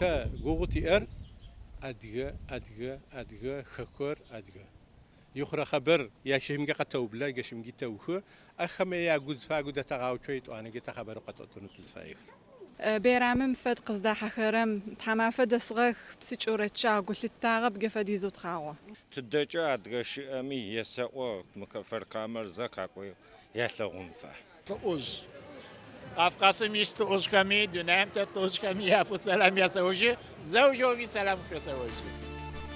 تا جوغتي أدغى خكر أدغى يخرى خبر يا شيمجا قتوبلا يا شيمجي توخ أخم يا جوز فاجودة تغاوشيت وأنا جيت خبر قطعتون تلفايخ بيرامم فد قصدا حخرم تحما فد صغخ بسيجورتشا قلت التاغب قفدي زوت خاوة تدجا أدغش أمي يسأو مكفر كامر زكاكو يحلغون فا تؤز قفقاسم يستؤز كمي دنام تؤز كمي يا سلام يا سوجي زوجو في سلام في سوجي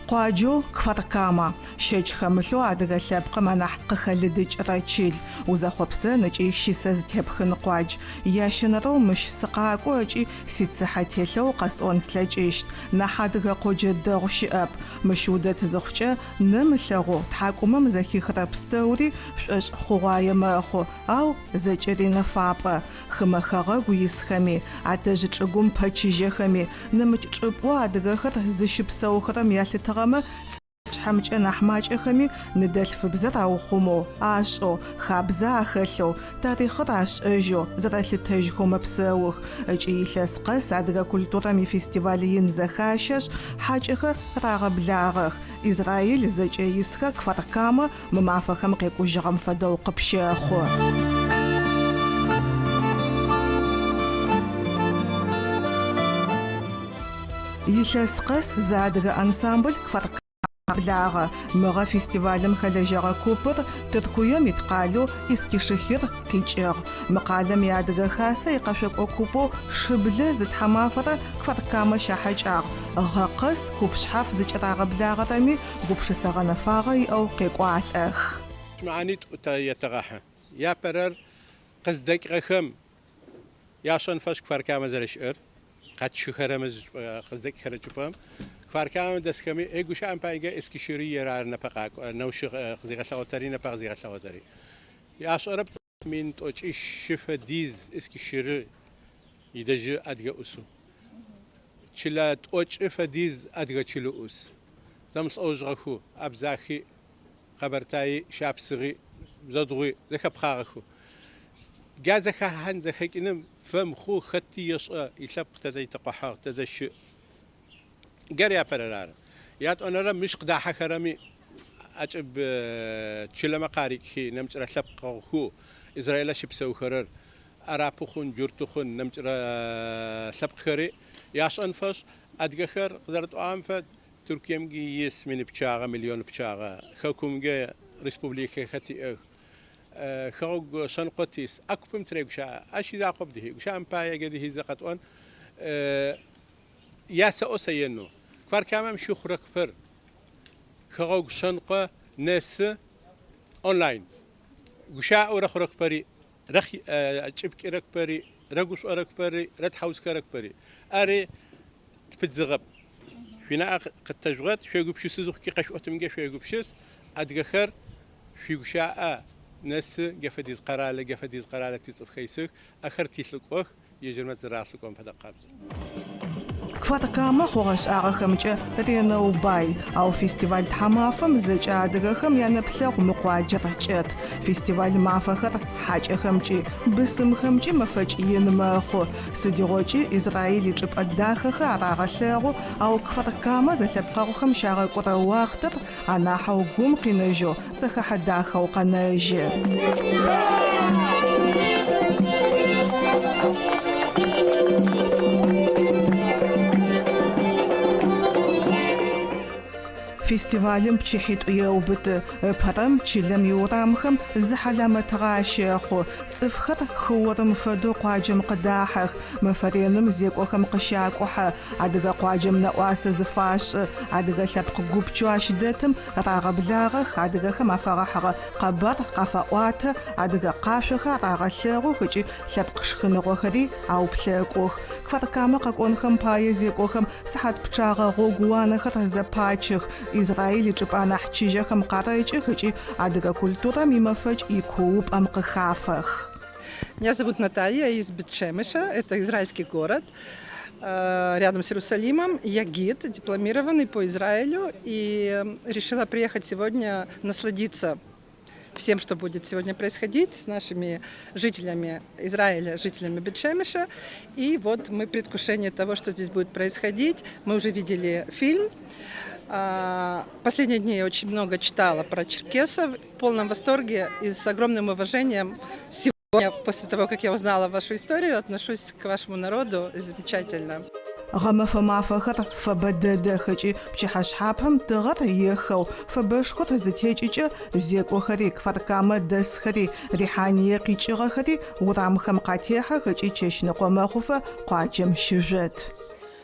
قواجو كفركاما شيج خملو عدغ لبق منح قخلدج راتشيل وزخوبسه نجي شيسز تبخن قواج ياشنرو مش سقاقو اجي سيتسحاتيلو قصون سلاجيشت نحادغ قوجد دغشي مشودة زخجة نملغو تحاكومم زكي خرابستوري شش خوايا ماخو او زجرين فابا خمخاغا ويسخمي عتج تشغوم باتشيجخمي نمج تشبو عدغخر زشبسوخرم يالتغما حمجة نحماج خمي ندلف بزر أو خمو عاشو خابزا خلو تاريخ راش أجو زرالة تجهم بسوخ أجي لسقس عدغا كولتورا مي فيستيفاليين زخاشش حاجخ راغب لاغخ إسرائيل زجي يسخك فركاما ممعفخم قيقو جغم فدوق بشاخو يلسقس زادغا أنسامبل كفركاما بلاغ مغا فيستيفالم خلجاغا كوبر تركويا يتقالو إسكيشخير كيجيغ مقالم يادغا خاسا يقاشق أكوبو شبلة زد حمافرة كفركاما شاحجاغ غاقس كوبشحاف زجراغ بلاغ رمي غوبش ساغانا فاغي أو قيقوات أخ معانيت يتغاحة يا برر قصدك غخم يا شن فاش كفركاما زرشقر قد شخرمز قصدك خرجبام فاركام دسكمي ايغوش ام بايغا اسكيشيري يرار نفقاك نوش خزيغه شاوتري نفق زيغه شاوتري يا شرب من توچ شفه ديز اسكيشيري يدج ادغا اسو چلا توچ فديز ادغا چلو اس زمس اوجغخو ابزاخي خبرتاي شابسغي زدغي زخب خاغخو جازخ هن زخكنم فم خو خطي يش يلب تزي تقحق تزش قريا بررار يات أنا مش قدا حكرمي أجب تشلما قاري كي نمت رحلب قو إسرائيل شبسو خرر أرابخون جرتخون نمت رحلب خري ياش أنفش أدغخر قدرت أنفد تركيا مجي يس من بشاغة مليون بشاغة خاكم جا ريسبوبليكا خطي خاوج شنقتيس أكبر متريقشا أشي ذا قبضه وشان بايا قديه زقتون يا سأسينو كفار كامم شيخ ركبر خاوج شنقة ناس أونلاين وشاء ورخ ركبري رخ أجيبك ركبري رجوس ركبري رد حوس كركبري أري تبتزغب فينا قد تجغد شو يجوب شو سوق كي قش أتمنى شو يجوب شو أدغخر شو شاء ناس جفديز قرالة جفديز قرالة تصف خيسك آخر تيسلك أخ يجرم تراسلك وان فدا قابز كفاتكاما خوغش آغاخمجة رينو باي أو فيستيفال تحمافم زج آدغاخم ينبلغ مقواجرجت فيستيفال معفخر حاج خمجي بسم خمجي مفج ينماخو سديغوجي إسرائيل يجب أداخخ عراغلغو أو كفاتكاما زلبقاغخم شاغق رواختر أنا حوقوم قينجو زخ حداخو قناجي فيستيفالم بشيحيت يوبت برم تشيلم يورامخم زحلم تغاشيخو صفخر خورم فدو قواجم قداحخ مفرينم زيقوخم قشاقوح عدغا قواجم نواس زفاش عدغا لبق قوبچواش دتم راغبلاغخ عدغا خما فرحغ قبر قفاوات عدغا قاشخ راغلغو خجي لبق شخنغوخري او بلاقوخ كفركاما قاقونخم باي زيقوخم سحات بچاغا غوغوانخر زباچخ إسرائيل جبانا حجيجخم قرايجخ خجي عدغا كولتورا مимафач يكوب ام قخافخ. Меня зовут Наталья из Бет-Шемеша, это израильский город, рядом с Иерусалимом. Я гид, дипломированный по Израилю, и решила приехать сегодня насладиться всем, что будет сегодня происходить с нашими жителями Израиля, жителями Бет-Шемеша. И вот мы в предвкушении того, что здесь будет происходить. Мы уже видели фильм. Последние дни я очень много читала про черкесов. В полном восторге и с огромным уважением сегодня, после того, как я узнала вашу историю, отношусь к вашему народу замечательно. Гъэмэфэ мафэхэр фэбэдэдэхэкӏи пчыхьэшъхьапэм тыгъэр ехэу фэбэшхор зытекӏыкӏэ зекӏохэри кваркамэ дэсхэри рихьание къикӏыгъэхэри урамхэм къатехьэх ыкӏи чэщныкъо мэхъуфэ къуаджэм щыжъот.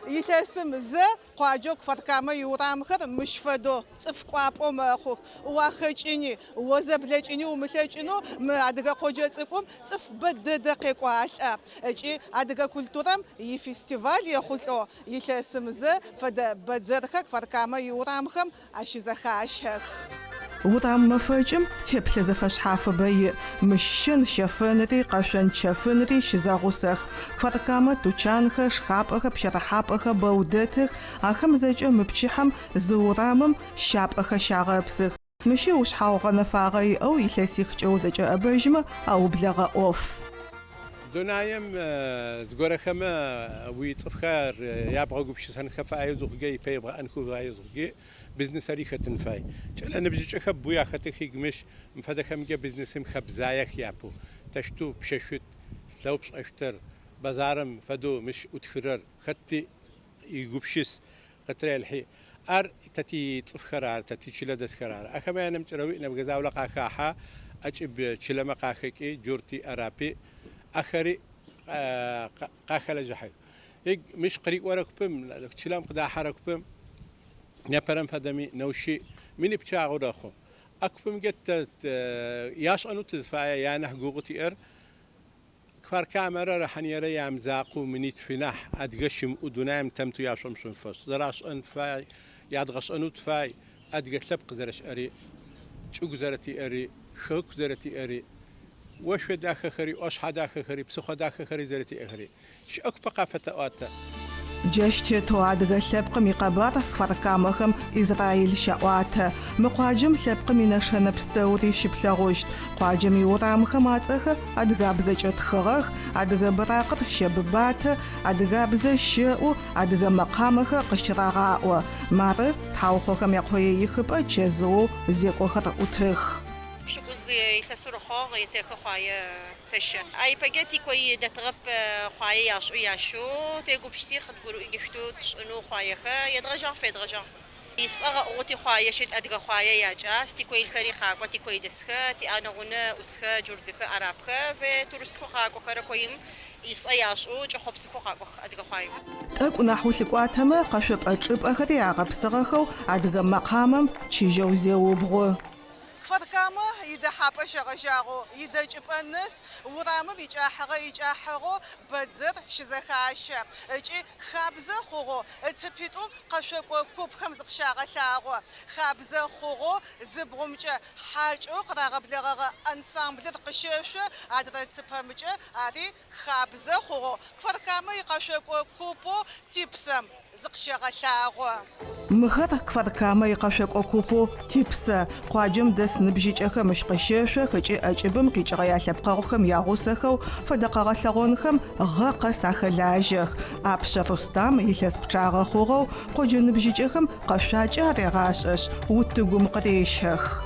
Илъэсым зэ къуаджэу кваркамэ иурамхэр мыщ фэдэу цӏыф кӏуапӏо мэхъух. Уахэкӏыни, озэблэкӏыни умылъэкӏынэу мы адыгэ къоджэ цӏыкӏум цӏыф бэдэдэ къекӏуалӏэ. Ыкӏи адыгэ культурэм ифестиваль ехъулӏэу илъэсым зэ фэдэ бэдзэрхэр кваркамэ иурамхэм ащызэхащэх. Урам мэфэкӏым теплъэ зэфэшъхьафыбэ и мыщын щэфынри къэшъон чэфынри щызэгъусэх. Кваркамэ тучанхэр, шхапӏэхэр, пщэрыхьапӏэхэр бэу дэтых. Ахэм зэкӏэ мы пчыхьэм зы урамым щапӏэхэр щагъэпсых. Мыщи ушъхьагъ гъэнэфагъэ иӏэу илъэсихкӏэ узэкӏэ ӏэбэжьмэ аублэгъэ ӏоф. Дунаем згорэхэмэ уицӏыфхэр ябгъэгупшысэнхэ фаизухгэ ипебгъэӏэнху фаизухгэ бизнесари хэтын фай. Чӏэлэ ныбжьыкӏэхэ бу яхэтых игмыш мфэдэхэмгэ бизнесым хэбзаях япу. Тэшту пшэшъут лэупшӏэштэр базарым фэдэу мыщ ӏутхырэр хэти игупшыс къытрелъхи ар тэти цӏыфхэр ар тэти чылэ дэсхэр ар. Ахэмэянэм кӏэрэуи нэбгазаулэ къахахьа ӏэкӏыб чылэмэ къахэкӏи джурти арапи أخري قاخلة جحيم يج مش قريق وركبم كلام قدا حركبم نبرم فدمي نوشي من بتشاع ورخو أكبم جت ياش أنو تدفع يعني حقوقتي كفار كاميرا رح نيري عم زاقو منيت فناح أدقشم ودنام تمتو ياشم شنفس دراش أنفاي يادغش أنو تفاي أدقت لبق زرش أري شو زرتي أري خوك زرتي أري وش داخل خري وش حدا خري بسخ داخل خري زرتي أخري شو أكبر فتاة جشت توادغ لبق مقابر كفركامخم إسرائيل شوات مقاجم لبق منشن بستوري شبلغوشت قاجم يورامخم أتخ أدغاب زجت خرخ أدغ براقت شببات أدغاب زشو أدغ مقامخ قشراغاو مار تاوخوخم يقوي يخب جزو زيقوخر أتخ يخسر خاغ يتاخ خايا تش اي باجيتي كوي دتغب خايا ياشو تيغو بشتي خدغرو يجفتو تشنو خايا خا يدرجا في درجا يسأغ اوتي خايا شت ادغ خايا ياجاس تي كوي الخري خاكو تي كوي دسخا تي انا غنا اسخا جوردك عربخا في تورست خاكو كركويم يسأياشو جخبس خاكو ادغ خايا تاكو نحو لقواتما قشب اجب اخري عقبسغخو ادغ مقامم تشيجو زيو بغو كفركامة يدا حابة شغشاغو يدا جبانس ورامو بيجاحغو يجاحغو بدزر شزخاشا اجي خابزة خوغو اتسبيتو قشوكو كوب خمزق شاغشاغو خابزة خوغو زبغمجا حاجو قراغب لغاغ انسامبل قشوشو عدد تسبامجا عدي خابزة خوغو كفركامة يقشوكو كوبو تيبسم مخر كفركامة يقشك أكوبو تيبسا قاجم دس نبجيجخم مش قشيشة خجي أجبم قيجغا يحلبقاوخم ياغوسخو فدقاغا ثغونخم غاقا ساخلاجخ أبشر رستام يلس بچاغا خوغو قوجو نبجيجخم قشاجا رغاشش وتقوم قريشخ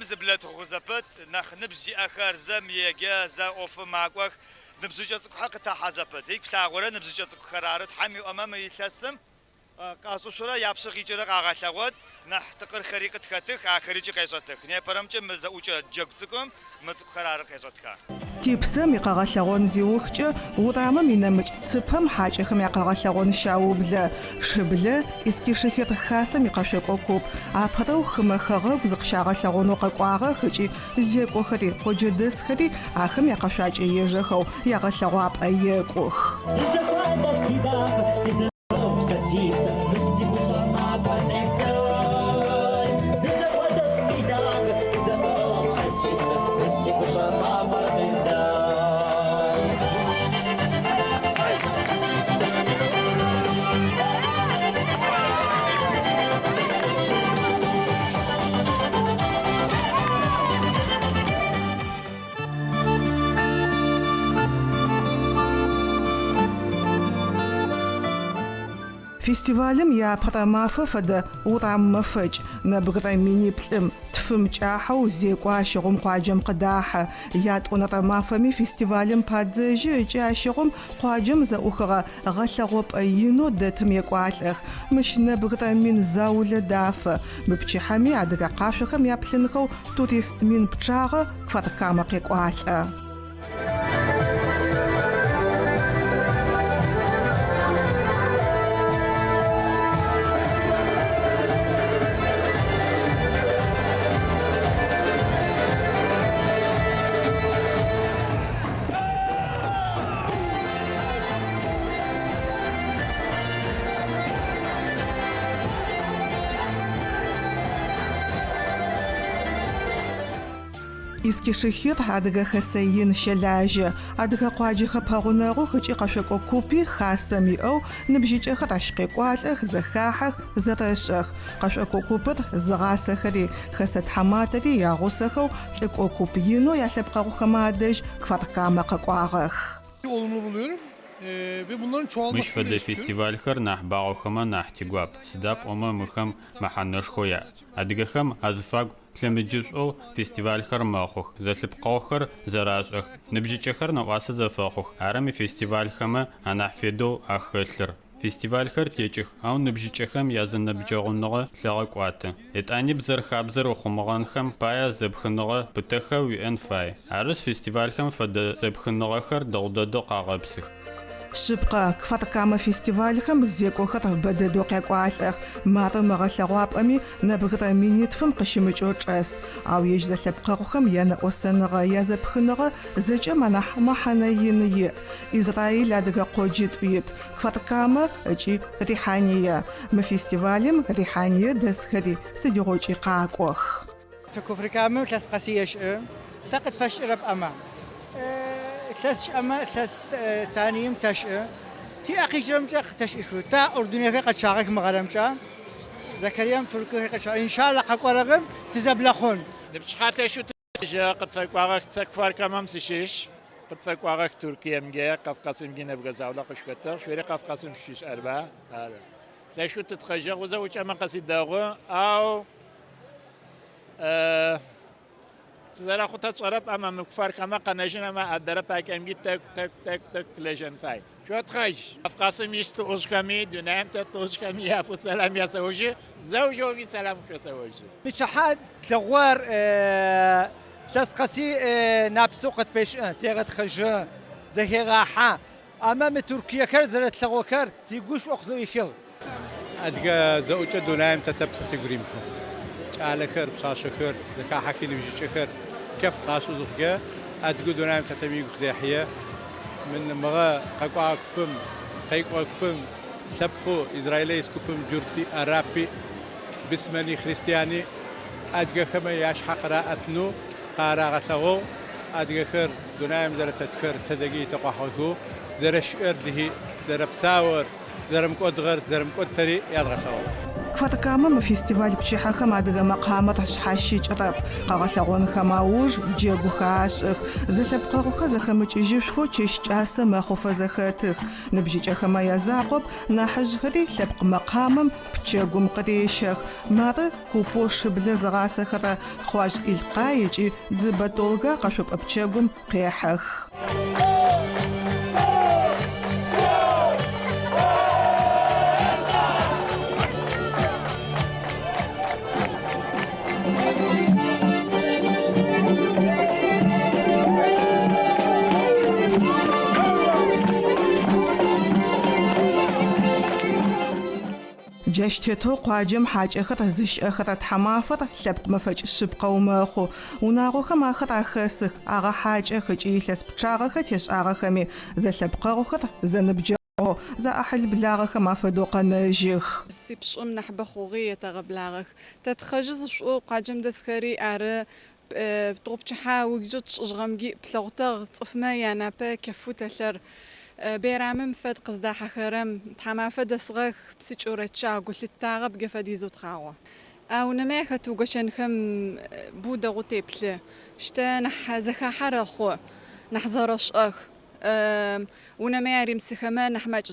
زبلت غزبت نخ نبزي أخر زم يجا زا أوف معك نبزوجت حق تحزبت هيك تاغورة نبزوجت خرارت حمي أمام يتلسم قاسو شرا يابسخ يجرق عغاسوات نح تقر خريقة خاتك آخريج قيساتك نه برامج مزاوجة جبتكم مزق خرارة قيساتك Типсэм икъэгъэлъэгъон зиухкӏэ урамым инэмыкӏ цыпэм хьакӏэхэм якъэгъэлъэгъон щаублэ, шыблэ, искишыхыр хасэм икъэшъокӏо куп. Апэрэу хымэхэгъэгу зыкъыщагъэлъэгъонэу къэкӏуагъэх ыкӏи зекӏохэри къоджэдэсхэри ахэм якъэшъуакӏэ ежэхэу ягъэлъэгъуапӏэ екӏох. Фестивалым япэрэ мафэ фэдэ урам мэфэкӏ, нэбгырэ миниплӏым, тфым кӏахьэу зекӏуащыгъум къуаджэм къыдахьэ. Ятӏонэрэ мафэми фестивалым падзэжьы ыкӏи ащыгъум къуаджэм зэӏухыгъэ гъэлъэгъопӏэ инэу дэтым екӏуалӏэх. Мыщ нэбгырэ мин заулэ дафэ. Мы пчыхьэми адыгэ къашъохэм яплъынхэу турист мин пчъагъэ Кваркамэ къекӏуалӏэ. Искишыхир адыгэ хэсэин щэлажьэ. Адыгэ къуаджэхэ пэгъунэгъу ыкӏи къэшъокӏо купи хасэм иӏэу ныбжьыкӏэхэр ащ къекӏуалӏэх, зэхахьэх, зэрэшӏэх. Къэшъокӏо купыр зыгъасэхэри, хэсэ тхьэматэри ягъусэхэу лӏыкӏо куп инэу ялъэпкъэгъухэмэ адэжь Кваркамэ къэкӏуагъэх. Olumlu buluyorum ve bunların çoğalmasını Мыщ фэдэ istiyorum. фестивалхэр нахь багъэхэмэ нахь тигуап. Сыда пӏомэ мыхэм мэхьанэшхоя. Адыгэхэм азыфагу лъэмыджышӏоу фестивалхэр мэхъух. Зэлъыпкъэгъухэр зэрашӏэх. Ныбжьыкӏэхэр нэӏуасэ зэфэхъух. Арэми фестивалхэмэ анахь федэу ахэлъыр. Фестивалхэр текӏых, ау ныбжьыкӏэхэм язэнэбджэгъуныгъэ лъэгъэкӏуатэ. Етӏани бзэр-хабзэр ухъумыгъэнхэм пая зэпхыныгъэ пытэхэ уиӏэн фай. Арышъ фестивалхэм фэдэ зэпхыныгъэхэр дэгъу-дэдэу къагъэпсых. Шъыпкъэ Кваркамэ фестивалхэм зекӏохэр бэдэдэу къекӏуалӏэх. Мары мэгъэлъэгъуапӏэми нэбгырэ минитфым къыщымыкӏэу чӏэс. Ау ежь зэлъэпкъэгъухэм янэӏосэныгъэ, язэпхыныгъэ зэкӏэм анахь мэхьанэ ин иӏ. Израиль адыгэ къоджитӏу ит. Кваркамэ ыкӏи Рихьание. Мы фестивалым Рихьание дэсхэри сыдигъокӏи къакӏох. Кваркамэ лъэс къэсиешӏы. Тэ къытфэшӏырэп ӏэмэ. لس أما لس تانيم تشأ تي أخي جرمجا تشأشوا تا أردنيا في قد شاغك مغرمجا زكريا تركيا قد شاغ إن شاء الله قاقورغم تزبلخون نبشخات شو تجا قد فكواغك تكفار كمام سشيش قد فكواغك تركيا مجا قفقاس مجي نبغى زاولا قشكتر شوية قفقاس مشيش أربعة هذا سشو تتخجا وزوج أما قصيد داغو أو زرا خودت صرف اما مكفار كما قناجن اما ادرا باكم جيت تك تك تك تك لجن فاي شو تخرج قاسم يست اوزكامي دنام توزكامي يا ابو سلام يا زوجي زوجو في سلام شو زوجي بشحاد ثوار ساس قسي نابسو قد فيش تيغت خج زهيغاحا امام تركيا كر زرت ثوكر تيغوش اخذو يخيل ادغا زوجة دنام تتبس سيغريم على خير بصاش خير ذكا حكي لي بيجي خير كيف قاسو زخجا ادغو دونام تتميغ خداحيه من مغا قاقوا كم قيقوا كم سبقو اسرائيليس كم جرتي عربي بسمني خريستياني ادغا خما ياش حق راتنو قارا غثو ادغا خير دونام زرت خير تدغي تقحو زرش ارده زربساور زرم قدغر زرم قدتري يادغثو Кваркамэ фестиваль пчыхьэхэм адыгэ мэкъамэр шъхьащикӏрэп. Къэгъэлъэгъонхэм ауж джэгу хашӏых. Зэлъэпкъэгъухэр зэхэмыкӏыжьышхо чэщ кӏасэ мэхъуфэ зэхэтых. Ныбжьыкӏэхэмэ язакъоп нахьыжъхэри лъэпкъ мэкъамэм пчэгум къырещэх. Мары купо шыблэ зыгъасэхэрэ Хъуажь Илкъай ыкӏи Дзыбэтолгэ къэшъопӏэ пчэгум къехьэх. جاشتو قاجم حاج أخذ زش أخذ حمافر لبت مفج شبقة وماخو وناغوخ ما أخذ أخسخ أغا حاج أخذ إيلس بتشاغخ تيش أغا خمي زا لبقى أخذ زنبجا زا أحل بلاغخ ما فدوق نجيخ سيبش نحب خوغية تغبلاغخ تتخجز شو قاجم دسكري أرى بطوبشحا وجود شغمجي بلغتغ طفما يعني با كفو تلر بيرامم فد قصدا حخرم تحما فد صغخ بسيجورتشا قلت التاغب قفدي زوت خاوة او نماخة توقشن خم بودا غتيبل شتا نح زخا حرخو نحزرش اخ ونماري مسخما نحماج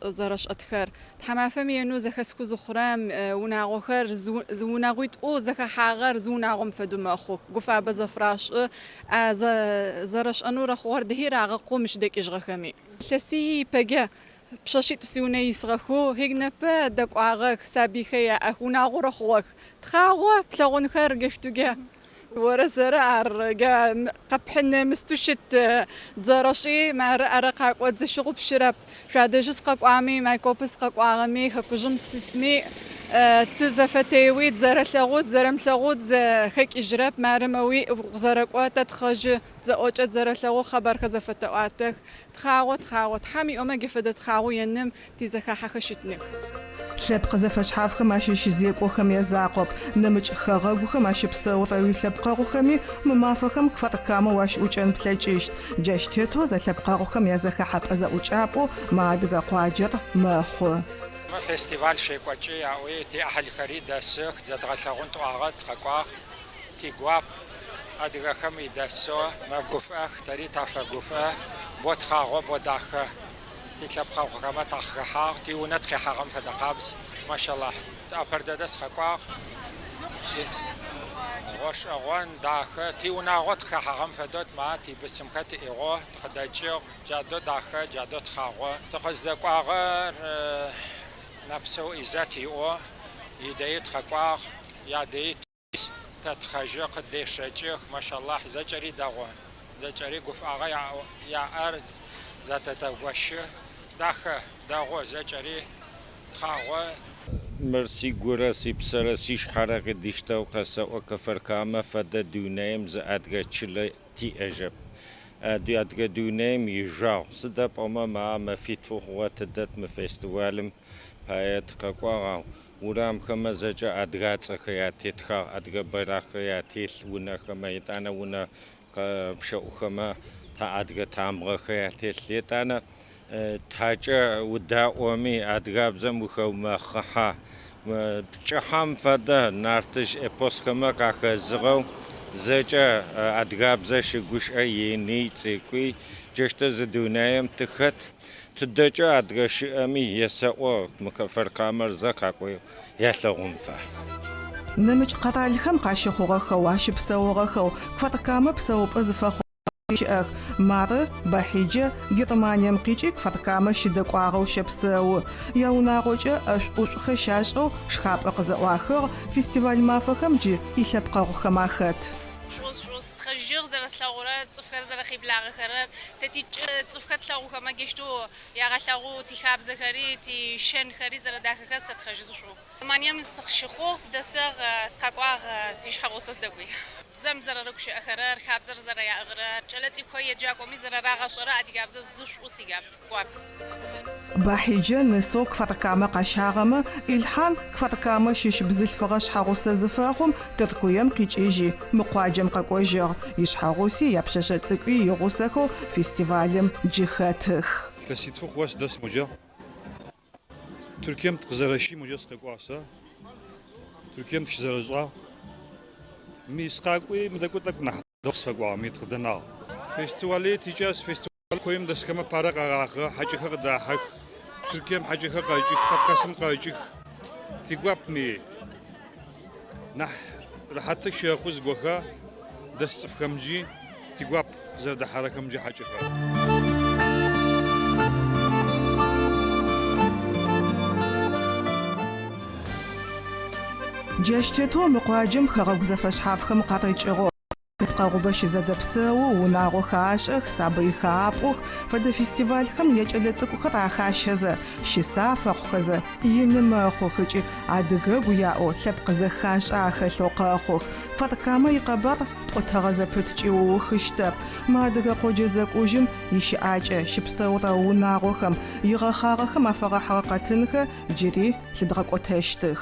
زرش أتخر تحما فمي إنه زخسكو زخرام وناغوخر زوناغويت أو زخا حاغر زوناغم فدوم أخوك قفا بزفراش زرش أنور أخوار دهير أغاقو مش ديك إجغخمي لسي بجا بشاشيت سيوني يسغخو هيغنا با داك أغاق سابي خيا أخوناغو رخوك تخاغو بلاغون خير قفتوغا ورسرة أرجع قبحنا مستوشت زراشي مع أرقاق وتزشغب شرب شاد جسقك وعمي مع كوبس قق وعمي خكوجم سسمي تزفتيوي زرثلغوت زرمثلغوت خك إجراب مع رموي زرقوا تتخج زوجت زرثلغو خبر خزفتواتك تخاوت حامي أما جفدت خاو ينم تزخا حخشتني لبقى زفش حافخ ماشي شزيق وخم يزاقب نمج خغاق وخم ماشي بصوت أو لبقى وخمي ممافخم كفت كاما واش وجن بلاجيشت جاشتيتو زا لبقى وخم يزخ حب أزا وجابو ما دقا قواجر ماخو فيستيفال شيكواتشي أوي تي أحل خريد داسخ زاد غساغون تو أغاد خقاق تي قواب أدقا خمي داسو ما قفاخ تري تافا قفاخ بوت خاغو بوداخ تلاب خاوخ كما تخخاخ تي ونتخي حرم فدقابس ما شاء الله أبرددس خقاق وش أغوان داخ تي وناغوت خحرم فدوت ما تي بسمكت إيغو تقدجير جادو داخ جادو تخاغو تقصدق أغر نفسو إزاتي أو يديت خقاق يديت تتخجر قديش شجر ما شاء الله زجري داغو زجري قف أغا يا أرض ذات توش داغو زجري تخاغو مرسي غوراسي بسرسيش حركة ديشتاو قصة وكفر كاما فدا دونيم زادغا تشلا تي أجب أدغا دونيم يجاو صدب أما ما في توخوات دات مفستوالم بايت قاقواغاو ورام خما زجا أدغا تخياتي تخا أدغا براخياتي ونا خما يتانا ونا بشو خما تا أدغا تامغا خياتي ليتانا تاجا وداومي أدغا بزم وخوما خحا بچحام فدا نارتش إبوس خما قاخزغو زجا أدغا بزش گوش أيني تسيكوي جشت زدونايم تخت تدجا أدغا شئمي يساو مكفر كامر زقاقوي يحلغون فا نمج قطع الخم قاشي خوغا واش بسوغا خو كفتكام بسو بزفا شأخ مارة بحيجة جرمانيا مقيجك فتكام شدك واغو شبسو يونا غوجة أشقوش خشاشو شخاب أقزا واخر فيستيفال ما فخمجي يلبقا خماخت شوز تخجير زر سلاغورات تفكر زر خيب لاغ خرر تتي تفكر تلاغو كما جشتو يا غلاغو تخاب زخري تي شن خري زر داخل خاص تخجز شو مانيا مسخ شخوخ دسر سخاقواغ سيش حروسس دغوي بزم زر ركش اخرر خاب زر يا اغرر چلتي خوي جاكومي زر راغ شرا ادي غبز زش وسيغاب قواب بحيجة نسوك فتكامة قشاغمة إلحان فتكامة شيش بزل فغش حروسة زفاهم تركويم قيجيجي مقواجم قاقوجر يش حروسي يبشاشة تكوي يغوسكو فيستيفالم جيخاتخ تسيد فوق واس دس مجا تركيا متقزرشي مجا سقواسا تركيا متشزرجا ميسقاقوي مدكوتك نحدوس فقوا ميتقدنا فيستوالي تيجاس فيستوال كويم دس كما بارق اغا حاجه خدا حق تركيا حاجه خقاجي قسم قاجي تيغواب مي نح حتى شيخوز غوخا دس فخمجي تيغواب زاد حركه مجي حاجه جاشتو مقواجم خغوز فشحافخم قاطيچغو къэгъубэщ зэдэпсэу унагъох ашӏэх, сабыйх апӏух, фэдэ фестивальхэм екӏэлэ цӏыкӏухэр ахащэзэ, щысафэхъухэзэ, ины мэхъух ыкӏи адыгэгу яӏо лъэпкъ зэхашӏа хэлъэу къэхъух. Фаркамэ икъэбар тӏотэгъэ зэпыткӏи ухыщтэп. Мы адыгэ къоджэ зэкӏужьым ищыӏакӏэ щыпсэурэ унагъохэм, игъэхъагъэхэм афэгъэхьыгъэ къэтынхэ джыри лъыдгъэкӏотэщтых.